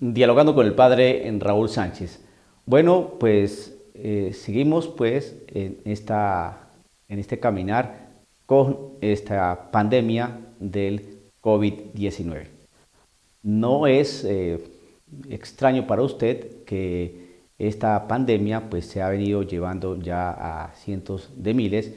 Dialogando con el padre Raúl Sánchez. Bueno, pues seguimos pues en este caminar con esta pandemia del COVID-19. No es extraño para usted que esta pandemia pues se ha venido llevando ya a cientos de miles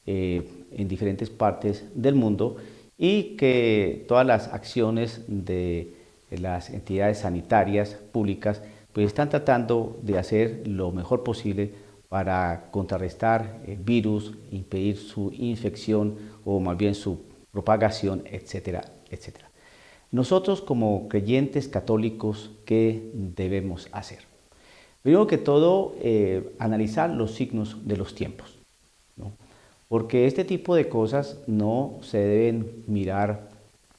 en diferentes partes del mundo y que todas las acciones de las entidades sanitarias públicas pues están tratando de hacer lo mejor posible para contrarrestar el virus, impedir su infección o más bien su propagación, etcétera, etcétera. Nosotros como creyentes católicos, ¿qué debemos hacer? Primero que todo, analizar los signos de los tiempos, ¿no? Porque este tipo de cosas no se deben mirar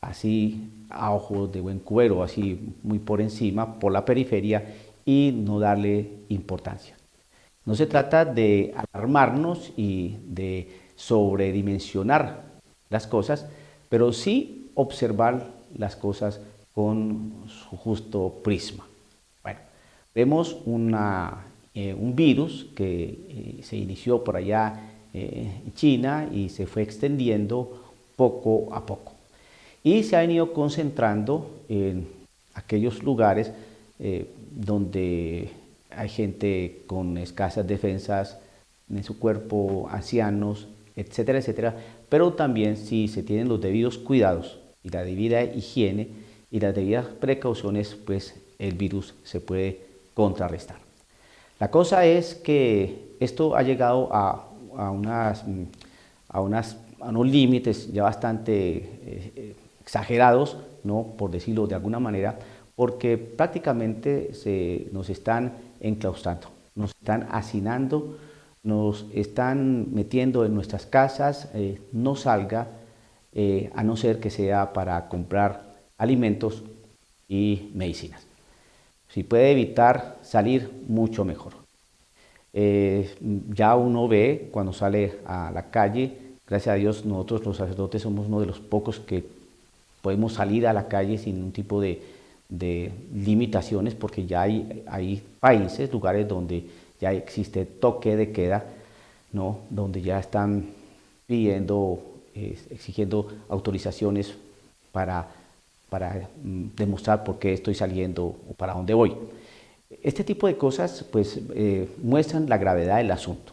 así a ojos de buen cubero, así muy por encima, por la periferia y no darle importancia. No se trata de alarmarnos y de sobredimensionar las cosas, pero sí observar las cosas con su justo prisma. Bueno, vemos un virus que se inició por allá en China y se fue extendiendo poco a poco. Y se ha venido concentrando en aquellos lugares donde hay gente con escasas defensas en su cuerpo, ancianos, etcétera, etcétera, pero también si se tienen los debidos cuidados y la debida higiene y las debidas precauciones, pues el virus se puede contrarrestar. La cosa es que esto ha llegado a unos límites ya bastante exagerados, ¿no? Por decirlo de alguna manera, porque prácticamente nos están enclaustrando, nos están hacinando, nos están metiendo en nuestras casas, no salga, a no ser que sea para comprar alimentos y medicinas. Si puede evitar salir, mucho mejor. Ya uno ve cuando sale a la calle, gracias a Dios nosotros los sacerdotes somos uno de los pocos que podemos salir a la calle sin ningún tipo de limitaciones, porque ya hay países, lugares donde ya existe toque de queda, ¿no? Donde ya están pidiendo, exigiendo autorizaciones para demostrar por qué estoy saliendo o para dónde voy. Este tipo de cosas pues muestran la gravedad del asunto,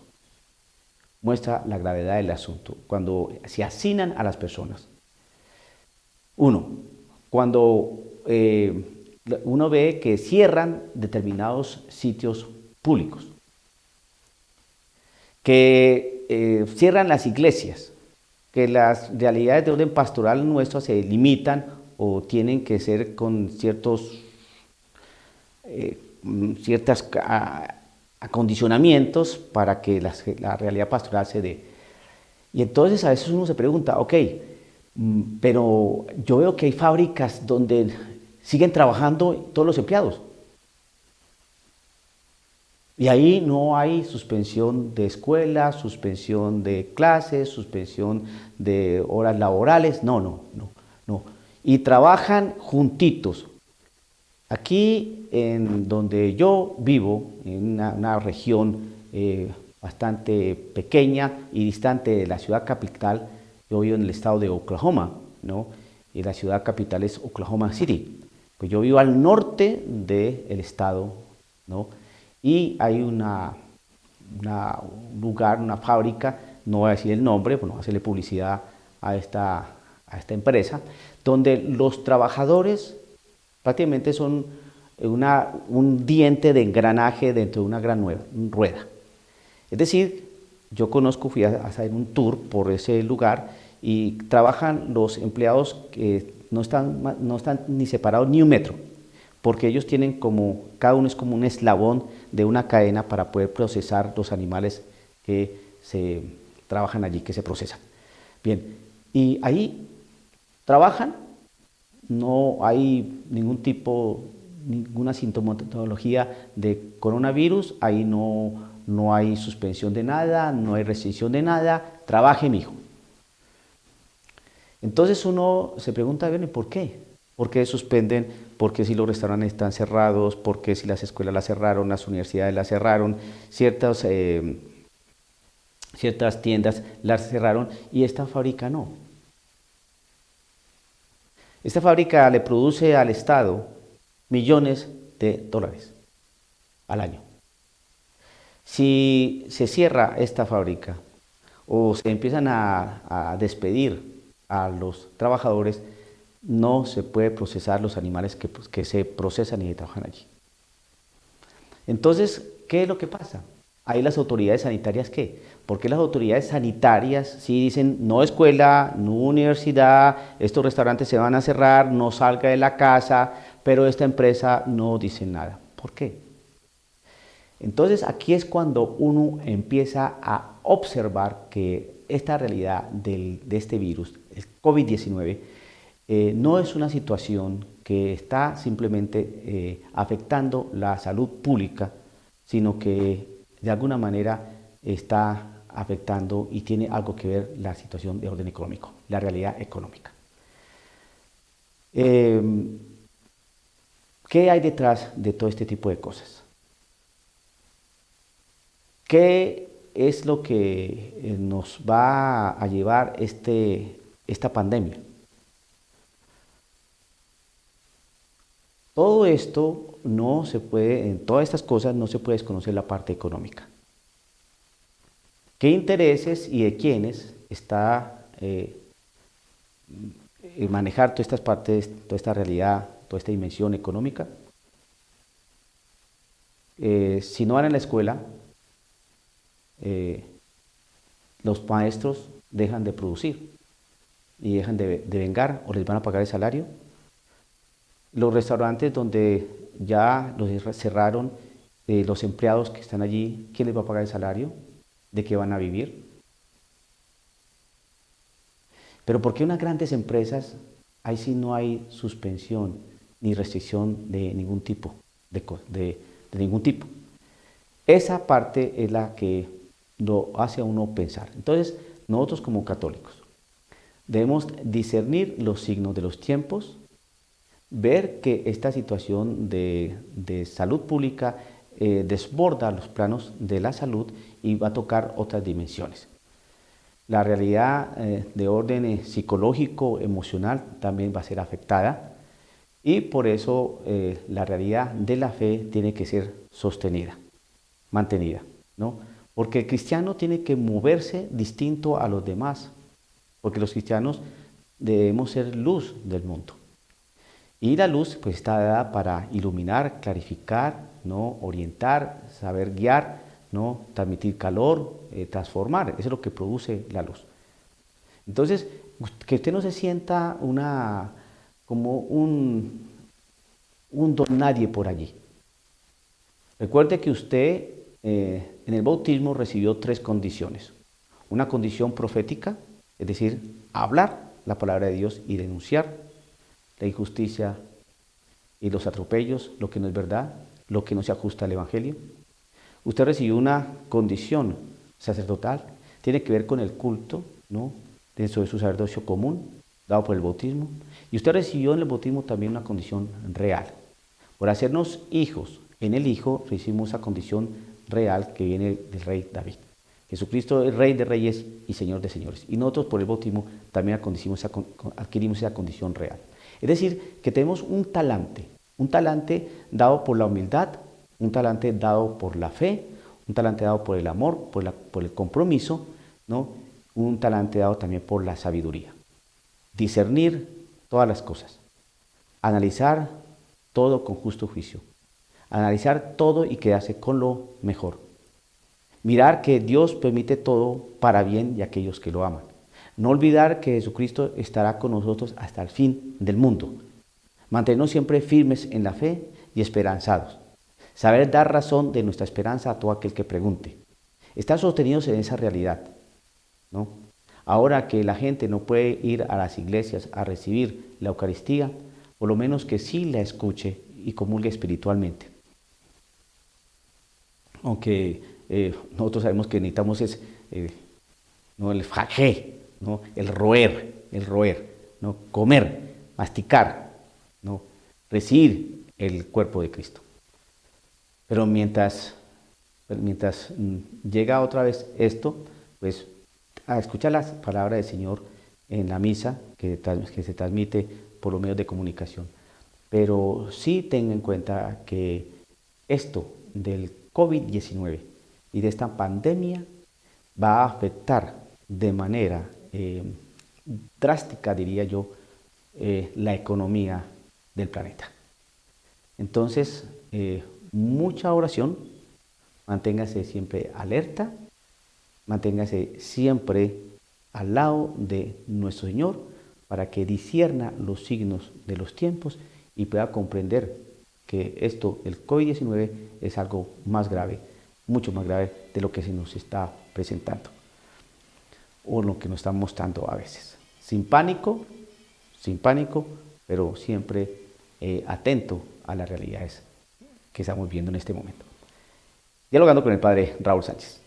muestra la gravedad del asunto, cuando se hacinan a las personas. Uno, cuando uno ve que cierran determinados sitios públicos, que cierran las iglesias, que las realidades de orden pastoral nuestro se limitan o tienen que ser con ciertos acondicionamientos para que la realidad pastoral se dé. Y entonces a veces uno se pregunta, ok, pero yo veo que hay fábricas donde siguen trabajando todos los empleados. Y ahí no hay suspensión de escuela, suspensión de clases, suspensión de horas laborales, no. Y trabajan juntitos. Aquí en donde yo vivo, en una región bastante pequeña y distante de la ciudad capital, yo vivo en el estado de Oklahoma, ¿no? Y la ciudad capital es Oklahoma City. Pues yo vivo al norte del estado, ¿no? Y hay un lugar, una fábrica, no voy a decir el nombre, bueno, voy a hacerle publicidad a esta empresa, donde los trabajadores prácticamente son un diente de engranaje dentro de una gran rueda. Es decir, yo conozco, fui a hacer un tour por ese lugar y trabajan los empleados que no están ni separados ni un metro, porque ellos tienen cada uno es como un eslabón de una cadena para poder procesar los animales que se trabajan allí, que se procesan. Bien, y ahí trabajan, no hay ninguna sintomatología de coronavirus, ahí no hay suspensión de nada, no hay restricción de nada, trabaje mijo. Entonces uno se pregunta, bueno, ¿y por qué? ¿Por qué suspenden? Porque si los restaurantes están cerrados, porque si las escuelas las cerraron, las universidades las cerraron, ciertas tiendas las cerraron y esta fábrica no. Esta fábrica le produce al Estado millones de dólares al año. Si se cierra esta fábrica o se empiezan a despedir a los trabajadores, no se puede procesar los animales que se procesan y que trabajan allí. Entonces, ¿qué es lo que pasa? Ahí las autoridades sanitarias, ¿qué? Porque las autoridades sanitarias sí dicen, no escuela, no universidad, estos restaurantes se van a cerrar, no salga de la casa, pero esta empresa no dice nada. ¿Por qué? Entonces aquí es cuando uno empieza a observar que esta realidad de este virus, el COVID-19, no es una situación que está simplemente afectando la salud pública, sino que de alguna manera está afectando y tiene algo que ver la situación de orden económico, la realidad económica. ¿Qué hay detrás de todo este tipo de cosas? ¿Qué es lo que nos va a llevar esta pandemia? Todo esto no se puede, en todas estas cosas no se puede desconocer la parte económica. ¿Qué intereses y de quiénes está manejar todas estas partes, toda esta realidad, toda esta dimensión económica? Si no van a la escuela, los maestros dejan de producir y dejan de vengar o les van a pagar el salario. Los restaurantes donde ya los cerraron, los empleados que están allí, ¿quién les va a pagar el salario? ¿De qué van a vivir? Pero ¿por qué unas grandes empresas, ahí sí no hay suspensión ni restricción de ningún tipo? De ningún tipo. Esa parte es la que lo hace a uno pensar. Entonces, nosotros como católicos debemos discernir los signos de los tiempos, ver que esta situación de salud pública desborda los planos de la salud y va a tocar otras dimensiones. La realidad de orden psicológico, emocional también va a ser afectada y por eso la realidad de la fe tiene que ser sostenida, mantenida, ¿no? Porque el cristiano tiene que moverse distinto a los demás, porque los cristianos debemos ser luz del mundo. Y la luz pues está dada para iluminar, clarificar, ¿no? Orientar, saber guiar, ¿no? Transmitir calor, transformar. Eso es lo que produce la luz. Entonces, que usted no se sienta como un don nadie por allí. Recuerde que usted en el bautismo recibió 3 condiciones. Una condición profética, es decir, hablar la palabra de Dios y denunciar la injusticia y los atropellos, lo que no es verdad, lo que no se ajusta al Evangelio. Usted recibió una condición sacerdotal, tiene que ver con el culto, ¿no? Dentro de su sacerdocio común, dado por el bautismo. Y usted recibió en el bautismo también una condición real. Por hacernos hijos en el Hijo, recibimos esa condición real que viene del rey David. Jesucristo es Rey de Reyes y Señor de Señores. Y nosotros por el bautismo también adquirimos esa condición real. Es decir, que tenemos un talante dado por la humildad, un talante dado por la fe, un talante dado por el amor, por el compromiso, ¿no? Un talante dado también por la sabiduría. Discernir todas las cosas, analizar todo con justo juicio, analizar todo y quedarse con lo mejor. Mirar que Dios permite todo para bien de aquellos que lo aman. No olvidar que Jesucristo estará con nosotros hasta el fin del mundo. Mantenernos siempre firmes en la fe y esperanzados. Saber dar razón de nuestra esperanza a todo aquel que pregunte. Estar sostenidos en esa realidad, ¿no? Ahora que la gente no puede ir a las iglesias a recibir la Eucaristía, por lo menos que sí la escuche y comulgue espiritualmente. Aunque nosotros sabemos que necesitamos no el fajé, ¿no? el roer, ¿no? Comer, masticar, ¿no? Recibir el cuerpo de Cristo. Pero mientras llega otra vez esto, pues a escuchar las palabras del Señor en la misa que se transmite por los medios de comunicación. Pero sí tenga en cuenta que esto del COVID-19 y de esta pandemia va a afectar de manera drástica, diría yo, la economía del planeta. Entonces, mucha oración, manténgase siempre alerta, manténgase siempre al lado de nuestro Señor para que discierna los signos de los tiempos y pueda comprender que esto, el COVID-19, es algo más grave, mucho más grave de lo que se nos está presentando o lo que nos está mostrando a veces. Sin pánico, pero siempre atento a las realidades que estamos viendo en este momento. Dialogando con el padre Raúl Sánchez.